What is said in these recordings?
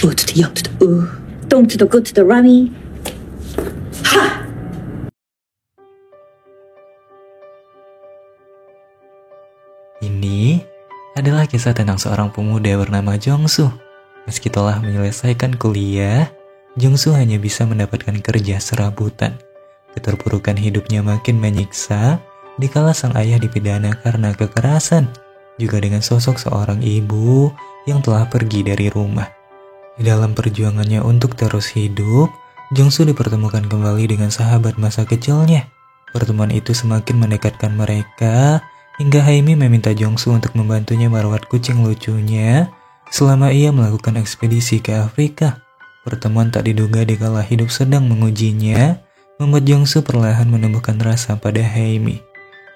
左指的右指的东指的右指的 Rami， 哈。Ini adalah kisah tentang seorang pemuda bernama Jongsu. Meski telah menyelesaikan kuliah, Jongsu hanya bisa mendapatkan kerja serabutan. Keterpurukan hidupnya makin menyiksa, dikala sang ayah dipidana karena kekerasan, juga dengan sosok seorang ibu yang telah pergi dari rumah. Di dalam perjuangannya untuk terus hidup, Jongsu dipertemukan kembali dengan sahabat masa kecilnya. Pertemuan itu semakin mendekatkan mereka, hingga Haimi meminta Jongsu untuk membantunya merawat kucing lucunya selama ia melakukan ekspedisi ke Afrika. Pertemuan tak diduga dikala hidup sedang mengujinya, membuat Jongsu perlahan menumbuhkan rasa pada Haimi.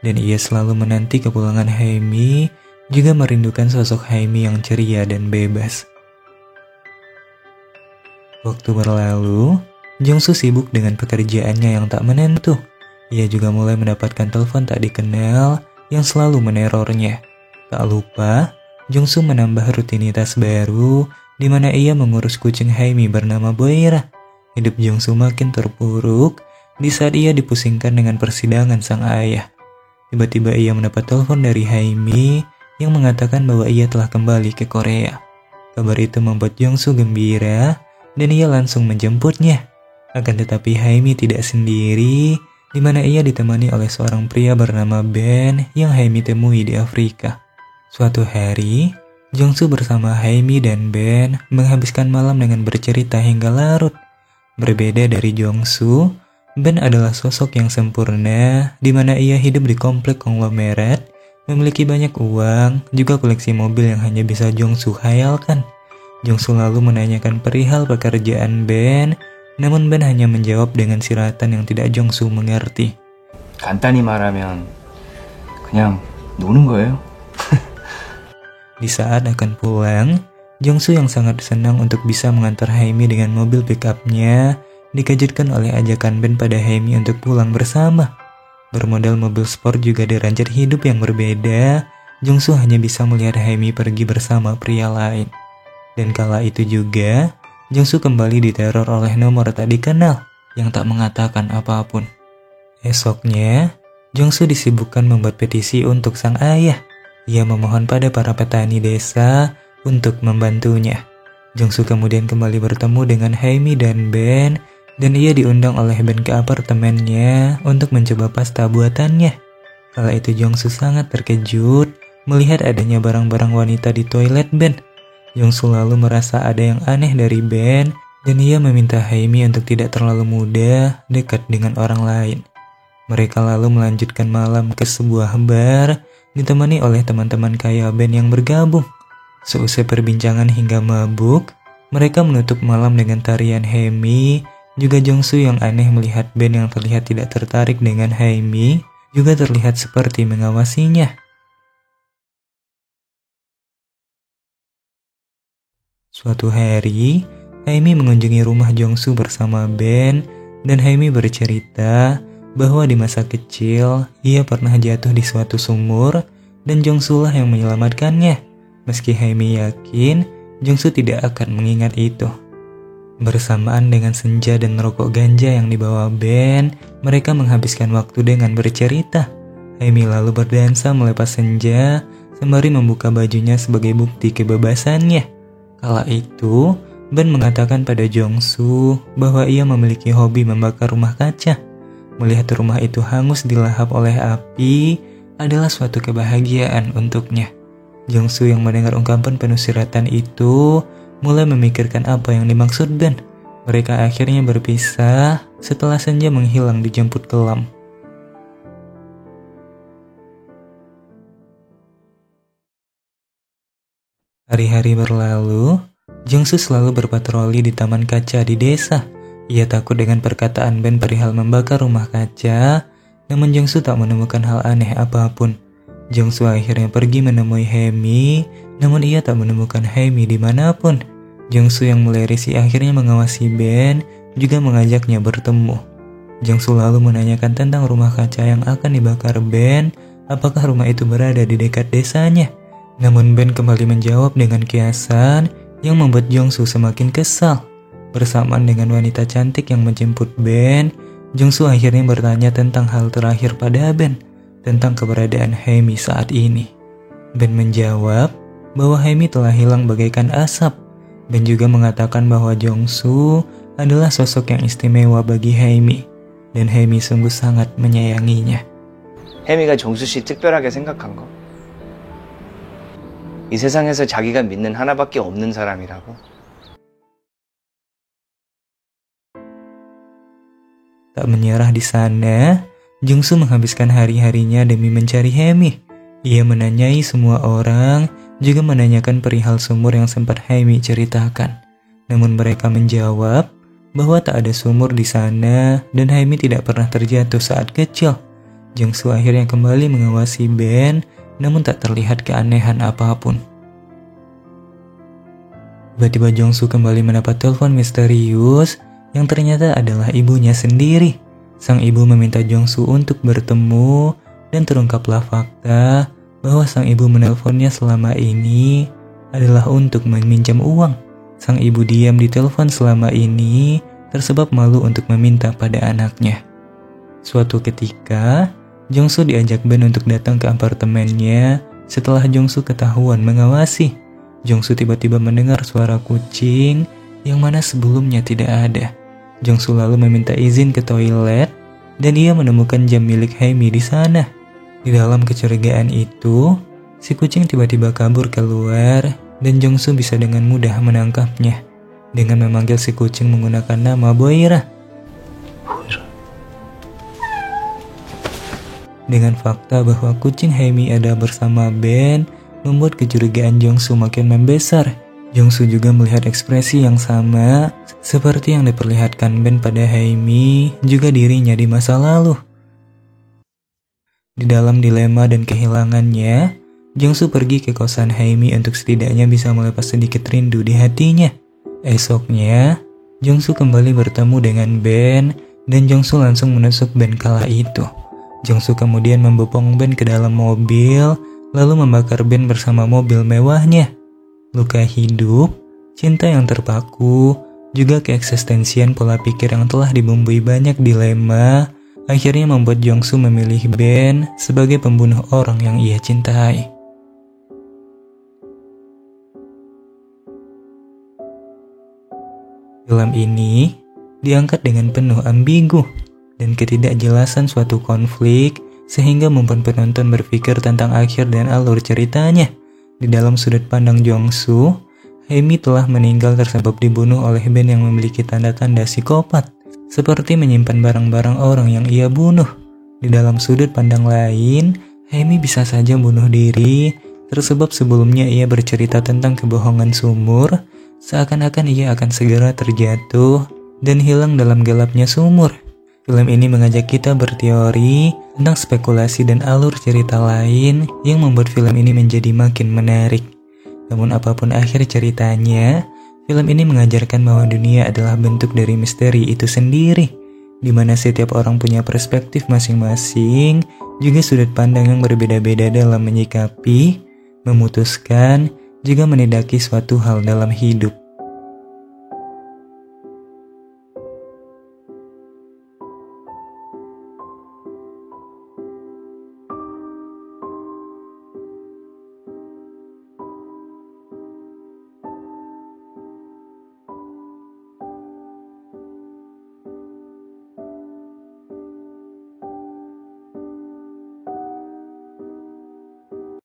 Dan ia selalu menanti kepulangan Haimi, juga merindukan sosok Haimi yang ceria dan bebas. Waktu berlalu, Jongsu sibuk dengan pekerjaannya yang tak menentu. Ia juga mulai mendapatkan telepon tak dikenal yang selalu menerornya. Tak lupa, Jongsu menambah rutinitas baru di mana ia mengurus kucing Haimi bernama Boira. Hidup Jongsu makin terpuruk di saat ia dipusingkan dengan persidangan sang ayah. Tiba-tiba ia mendapat telepon dari Haimi yang mengatakan bahwa ia telah kembali ke Korea. Kabar itu membuat Jongsu gembira dan ia langsung menjemputnya. Akan tetapi Haimi tidak sendiri, di mana ia ditemani oleh seorang pria bernama Ben yang Haimi temui di Afrika. Suatu hari, Jongsu bersama Haimi dan Ben menghabiskan malam dengan bercerita hingga larut. Berbeda dari Jongsu, Ben adalah sosok yang sempurna, di mana ia hidup di komplek konglomerat, memiliki banyak uang, juga koleksi mobil yang hanya bisa Jongsu khayalkan. Jongsu lalu menanyakan perihal pekerjaan Ben, namun Ben hanya menjawab dengan siratan yang tidak Jongsu mengerti. 간단히 말하면 그냥 노는 거예요. Di saat akan pulang, Jongsu yang sangat senang untuk bisa mengantar Haimi dengan mobil pick-up-nya, dikejutkan oleh ajakan Ben pada Haimi untuk pulang bersama. Bermodal mobil sport juga derajat hidup yang berbeda, Jongsu hanya bisa melihat Haimi pergi bersama pria lain. Dan kala itu juga, Jongsu kembali diteror oleh nomor tak dikenal yang tak mengatakan apapun. Esoknya, Jongsu disibukkan membuat petisi untuk sang ayah. Ia memohon pada para petani desa untuk membantunya. Jongsu kemudian kembali bertemu dengan Haimi dan Ben, dan ia diundang oleh Ben ke apartemennya untuk mencoba pasta buatannya. Kala itu Jongsu sangat terkejut melihat adanya barang-barang wanita di toilet Ben. Jongsu lalu merasa ada yang aneh dari Ben, dan ia meminta Haimi untuk tidak terlalu mudah dekat dengan orang lain. Mereka lalu melanjutkan malam ke sebuah bar, ditemani oleh teman-teman kaya Ben yang bergabung. Seusai perbincangan hingga mabuk, mereka menutup malam dengan tarian Haimi. Juga Jongsu yang aneh melihat Ben yang terlihat tidak tertarik dengan Haimi, juga terlihat seperti mengawasinya. Suatu hari, Haimi mengunjungi rumah Jongsu bersama Ben, dan Haimi bercerita bahwa di masa kecil ia pernah jatuh di suatu sumur dan Jongsu lah yang menyelamatkannya. Meski Haimi yakin Jongsu tidak akan mengingat itu. Bersamaan dengan senja dan rokok ganja yang dibawa Ben, mereka menghabiskan waktu dengan bercerita. Haimi lalu berdansa melepas senja sembari membuka bajunya sebagai bukti kebebasannya. Kala itu, Ben mengatakan pada Jongsu bahwa ia memiliki hobi membakar rumah kaca. Melihat rumah itu hangus dilahap oleh api adalah suatu kebahagiaan untuknya. Jongsu yang mendengar ungkapan penuh siratan itu mulai memikirkan apa yang dimaksud Ben. Mereka akhirnya berpisah setelah senja menghilang dijemput kelam. Hari-hari berlalu, Jongsu selalu berpatroli di taman kaca di desa. Ia takut dengan perkataan Ben perihal membakar rumah kaca, namun Jongsu tak menemukan hal aneh apapun. Jongsu akhirnya pergi menemui Haimi, namun ia tak menemukan Haimi dimanapun. Jongsu yang mulai risih akhirnya mengawasi Ben, juga mengajaknya bertemu. Jongsu lalu menanyakan tentang rumah kaca yang akan dibakar Ben, apakah rumah itu berada di dekat desanya. Namun Ben kembali menjawab dengan kiasan yang membuat Jongsu semakin kesal. Bersamaan dengan wanita cantik yang menjemput Ben, Jongsu akhirnya bertanya tentang hal terakhir pada Ben, tentang keberadaan Haemi saat ini. Ben menjawab bahwa Haemi telah hilang bagaikan asap. Ben juga mengatakan bahwa Jongsu adalah sosok yang istimewa bagi Haemi, dan Haemi sungguh sangat menyayanginya. 혜미가 정수 씨 특별하게 생각한 거. 이 세상에서 자기가 믿는 하나밖에 없는 사람이라고. Tak menyerah di sana, Jongsu menghabiskan hari-harinya demi mencari Haemi. Ia menanyai semua orang, juga menanyakan perihal sumur yang sempat Haemi ceritakan. Namun mereka menjawab bahwa tak ada sumur di sana dan Haemi tidak pernah terjatuh saat kecil. Jongsu akhirnya kembali mengawasi Ben, namun tak terlihat keanehan apapun. Tiba-tiba Jongsu kembali mendapat telepon misterius yang ternyata adalah ibunya sendiri. Sang ibu meminta Jongsu untuk bertemu dan terungkaplah fakta bahwa sang ibu menelponnya selama ini adalah untuk meminjam uang. Sang ibu diam di telepon selama ini tersebab malu untuk meminta pada anaknya. Suatu ketika, Jongsu diajak Ben untuk datang ke apartemennya setelah Jongsu ketahuan mengawasi. Jongsu tiba-tiba mendengar suara kucing yang mana sebelumnya tidak ada. Jongsu lalu meminta izin ke toilet dan ia menemukan jam milik Haemi di sana. Di dalam kecurigaan itu, si kucing tiba-tiba kabur keluar dan Jongsu bisa dengan mudah menangkapnya dengan memanggil si kucing menggunakan nama Boira. Dengan fakta bahwa kucing Haemi ada bersama Ben, membuat kecurigaan Jongsu makin membesar. Jongsu juga melihat ekspresi yang sama seperti yang diperlihatkan Ben pada Haemi, juga dirinya di masa lalu. Di dalam dilema dan kehilangannya, Jongsu pergi ke kosan Haemi untuk setidaknya bisa melepas sedikit rindu di hatinya. Esoknya, Jongsu kembali bertemu dengan Ben dan Jongsu langsung menusuk Ben kala itu. Jongsu kemudian membopong Ben ke dalam mobil, lalu membakar Ben bersama mobil mewahnya. Luka hidup, cinta yang terpaku, juga keeksistensian pola pikir yang telah dibumbui banyak dilema, akhirnya membuat Jongsu memilih Ben sebagai pembunuh orang yang ia cintai. Film ini diangkat dengan penuh ambigu dan ketidakjelasan suatu konflik sehingga membuat penonton berpikir tentang akhir dan alur ceritanya. Di dalam sudut pandang Jongsu, Haemi telah meninggal tersebab dibunuh oleh Ben yang memiliki tanda-tanda psikopat, seperti menyimpan barang-barang orang yang ia bunuh. Di dalam sudut pandang lain, Haemi bisa saja bunuh diri, tersebab sebelumnya ia bercerita tentang kebohongan sumur, seakan-akan ia akan segera terjatuh dan hilang dalam gelapnya sumur. Film ini mengajak kita berteori tentang spekulasi dan alur cerita lain yang membuat film ini menjadi makin menarik. Namun apapun akhir ceritanya, film ini mengajarkan bahwa dunia adalah bentuk dari misteri itu sendiri, di mana setiap orang punya perspektif masing-masing, juga sudut pandang yang berbeda-beda dalam menyikapi, memutuskan, juga menidaki suatu hal dalam hidup.